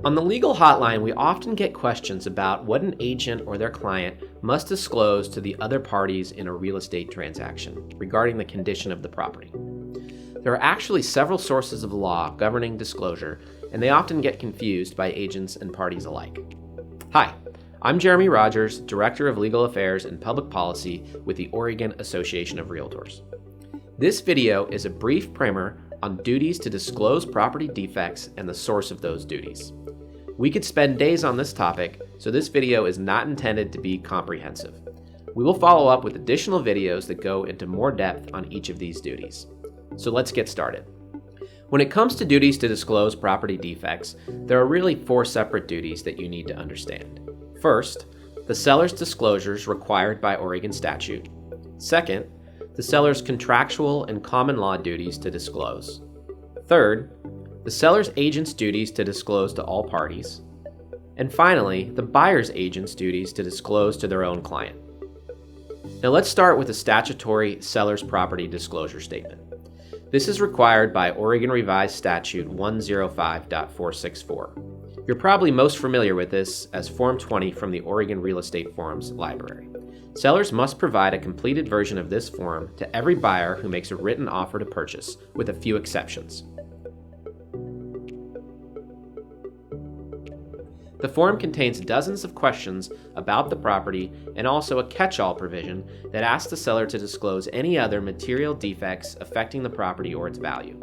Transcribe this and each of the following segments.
On the legal hotline, we often get questions about what an agent or their client must disclose to the other parties in a real estate transaction regarding the condition of the property. There are actually several sources of law governing disclosure, and they often get confused by agents and parties alike. Hi, I'm Jeremy Rogers, Director of Legal Affairs and Public Policy with the Oregon Association of Realtors. This video is a brief primer on duties to disclose property defects and the source of those duties. We could spend days on this topic, so this video is not intended to be comprehensive. We will follow up with additional videos that go into more depth on each of these duties. So let's get started. When it comes to duties to disclose property defects, there are really four separate duties that you need to understand. First, the seller's disclosures required by Oregon statute. Second, the seller's contractual and common law duties to disclose. Third, the seller's agent's duties to disclose to all parties. And finally, the buyer's agent's duties to disclose to their own client. Now let's start with the statutory seller's property disclosure statement. This is required by Oregon Revised Statute 105.464. You're probably most familiar with this as Form 20 from the Oregon Real Estate Forms Library. Sellers must provide a completed version of this form to every buyer who makes a written offer to purchase, with a few exceptions. The form contains dozens of questions about the property and also a catch-all provision that asks the seller to disclose any other material defects affecting the property or its value.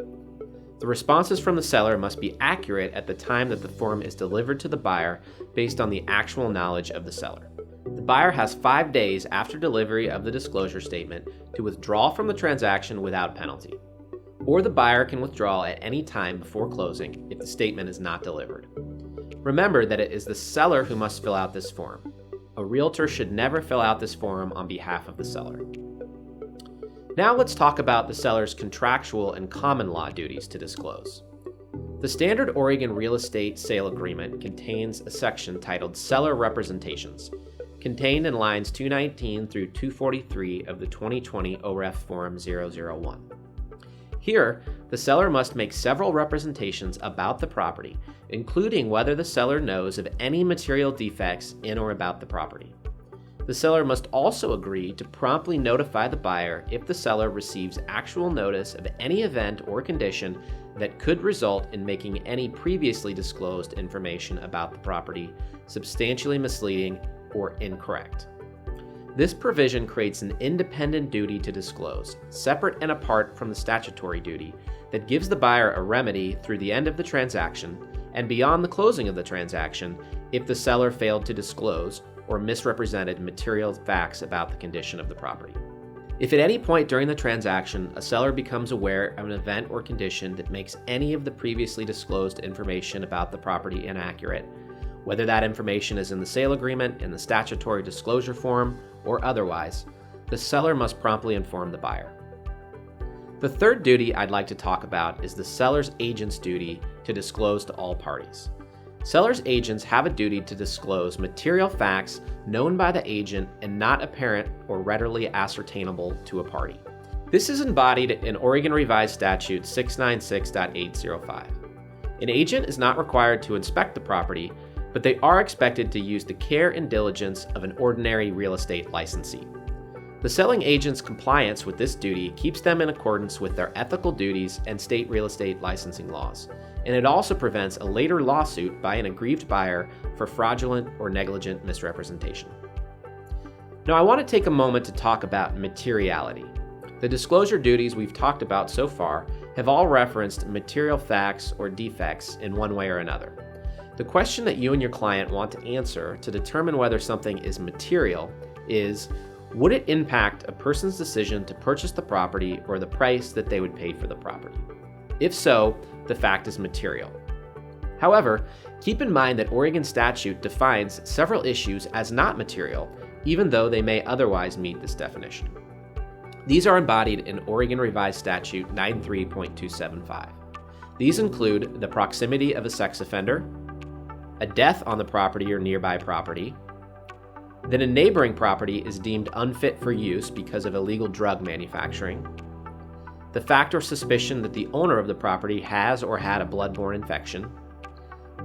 The responses from the seller must be accurate at the time that the form is delivered to the buyer based on the actual knowledge of the seller. The buyer has 5 days after delivery of the disclosure statement to withdraw from the transaction without penalty, or the buyer can withdraw at any time before closing if the statement is not delivered. Remember that it is the seller who must fill out this form. A realtor should never fill out this form on behalf of the seller. Now let's talk about the seller's contractual and common law duties to disclose. The standard Oregon real estate sale agreement contains a section titled Seller Representations, contained in lines 219 through 243 of the 2020 OREF Form 001. Here, the seller must make several representations about the property, including whether the seller knows of any material defects in or about the property. The seller must also agree to promptly notify the buyer if the seller receives actual notice of any event or condition that could result in making any previously disclosed information about the property substantially misleading or incorrect. This provision creates an independent duty to disclose, separate and apart from the statutory duty, that gives the buyer a remedy through the end of the transaction and beyond the closing of the transaction if the seller failed to disclose or misrepresented material facts about the condition of the property. If at any point during the transaction a seller becomes aware of an event or condition that makes any of the previously disclosed information about the property inaccurate, whether that information is in the sale agreement, in the statutory disclosure form, or otherwise, the seller must promptly inform the buyer. The third duty I'd like to talk about is the seller's agent's duty to disclose to all parties. Seller's agents have a duty to disclose material facts known by the agent and not apparent or readily ascertainable to a party. This is embodied in Oregon Revised Statute 696.805. An agent is not required to inspect the property, but they are expected to use the care and diligence of an ordinary real estate licensee. The selling agent's compliance with this duty keeps them in accordance with their ethical duties and state real estate licensing laws, and it also prevents a later lawsuit by an aggrieved buyer for fraudulent or negligent misrepresentation. Now I want to take a moment to talk about materiality. The disclosure duties we've talked about so far have all referenced material facts or defects in one way or another. The question that you and your client want to answer to determine whether something is material is, would it impact a person's decision to purchase the property or the price that they would pay for the property? If so, the fact is material. However, keep in mind that Oregon statute defines several issues as not material, even though they may otherwise meet this definition. These are embodied in Oregon Revised Statute 93.275. These include the proximity of a sex offender, a death on the property or nearby property, that a neighboring property is deemed unfit for use because of illegal drug manufacturing, the fact or suspicion that the owner of the property has or had a bloodborne infection,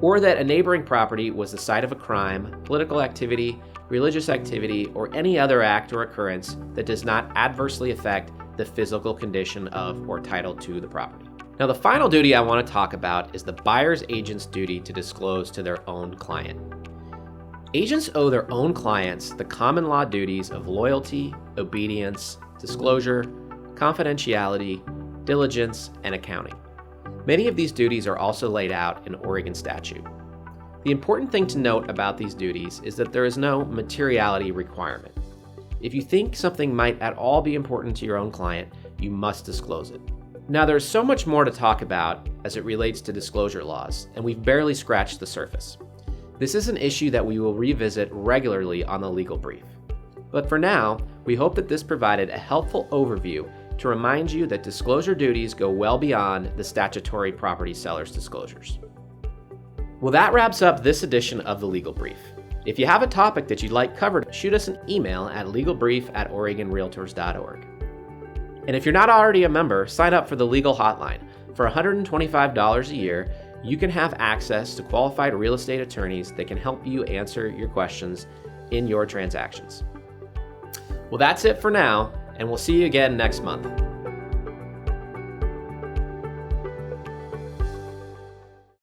or that a neighboring property was the site of a crime, political activity, religious activity, or any other act or occurrence that does not adversely affect the physical condition of or title to the property. Now, the final duty I want to talk about is the buyer's agent's duty to disclose to their own client. Agents owe their own clients the common law duties of loyalty, obedience, disclosure, confidentiality, diligence, and accounting. Many of these duties are also laid out in Oregon statute. The important thing to note about these duties is that there is no materiality requirement. If you think something might at all be important to your own client, you must disclose it. Now, there's so much more to talk about as it relates to disclosure laws, and we've barely scratched the surface. This is an issue that we will revisit regularly on the legal brief. But for now, we hope that this provided a helpful overview to remind you that disclosure duties go well beyond the statutory property seller's disclosures. Well, that wraps up this edition of the Legal Brief. If you have a topic that you'd like covered, shoot us an email at legalbrief@oregonrealtors.org. And if you're not already a member, sign up for the Legal Hotline. For $125 a year, you can have access to qualified real estate attorneys that can help you answer your questions in your transactions. Well, that's it for now, and we'll see you again next month.